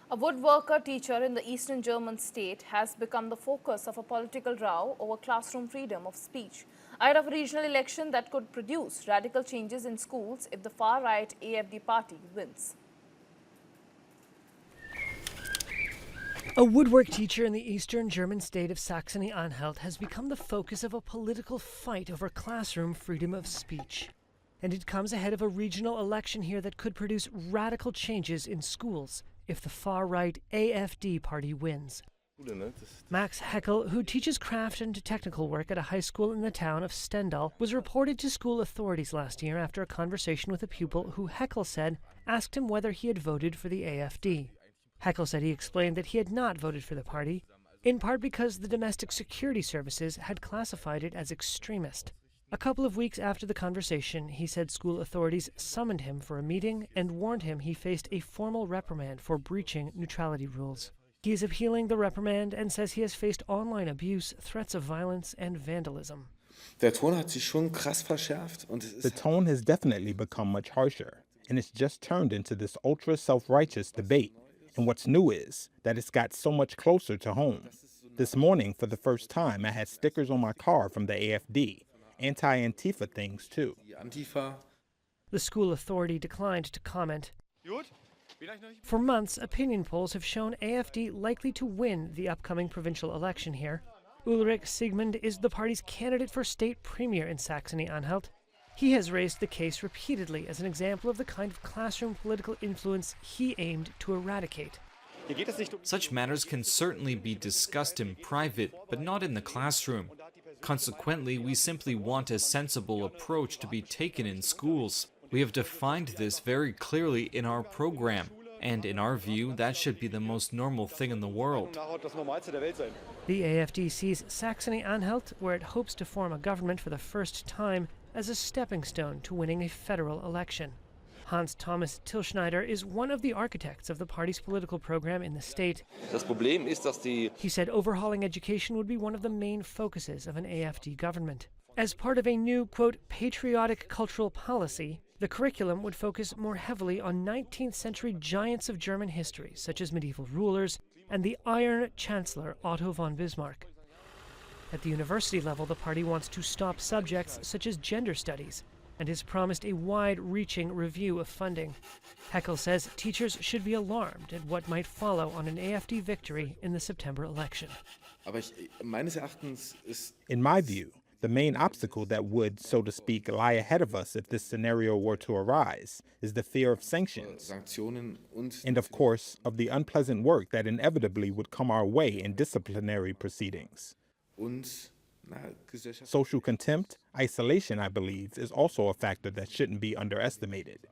A woodworker teacher in the eastern German state has become the focus of a political row over classroom freedom of speech, ahead of a regional election that could produce radical changes in schools if the far-right AfD party wins. A woodwork teacher in the eastern German state of Saxony-Anhalt has become the focus of a political fight over classroom freedom of speech. And it comes ahead of a regional election here that could produce radical changes in schools if the far-right AfD party wins. Max Heckel, who teaches craft and technical work at a high school in the town of Stendal, was reported to school authorities last year after a conversation with a pupil who, Heckel said, asked him whether he had voted for the AfD. Heckel said he explained that he had not voted for the party, in part because the domestic security services had classified it as extremist. A couple of weeks after the conversation, he said school authorities summoned him for a meeting and warned him he faced a formal reprimand for breaching neutrality rules. He is appealing the reprimand and says he has faced online abuse, threats of violence, and vandalism. Der Ton hat sich schon krass verschärft und The tone has definitely become much harsher, and it's just turned into this ultra self-righteous debate. And what's new is that it's got so much closer to home. This morning, for the first time, I had stickers on my car from the AfD. Anti-Antifa things, too. The school authority declined to comment. For months, opinion polls have shown AfD likely to win the upcoming provincial election here. Ulrich Sigmund is the party's candidate for state premier in Saxony-Anhalt. He has raised the case repeatedly as an example of the kind of classroom political influence he aimed to eradicate. Such matters can certainly be discussed in private, but not in the classroom. Consequently, we simply want a sensible approach to be taken in schools. We have defined this very clearly in our program, and in our view, that should be the most normal thing in the world. The AfD sees Saxony-Anhalt, where it hopes to form a government for the first time, as a stepping stone to winning a federal election. Hans Thomas Tilschneider is one of the architects of the party's political program in the state. He said overhauling education would be one of the main focuses of an AfD government. As part of a new, quote, patriotic cultural policy, the curriculum would focus more heavily on 19th century giants of German history, such as medieval rulers and the Iron Chancellor Otto von Bismarck. At the university level, the party wants to stop subjects such as gender studies and has promised a wide-reaching review of funding. Heckel says teachers should be alarmed at what might follow on an AfD victory in the September election. In my view, the main obstacle that would, so to speak, lie ahead of us if this scenario were to arise is the fear of sanctions, and of course, of the unpleasant work that inevitably would come our way in disciplinary proceedings. Social contempt, isolation, I believe, is also a factor that shouldn't be underestimated.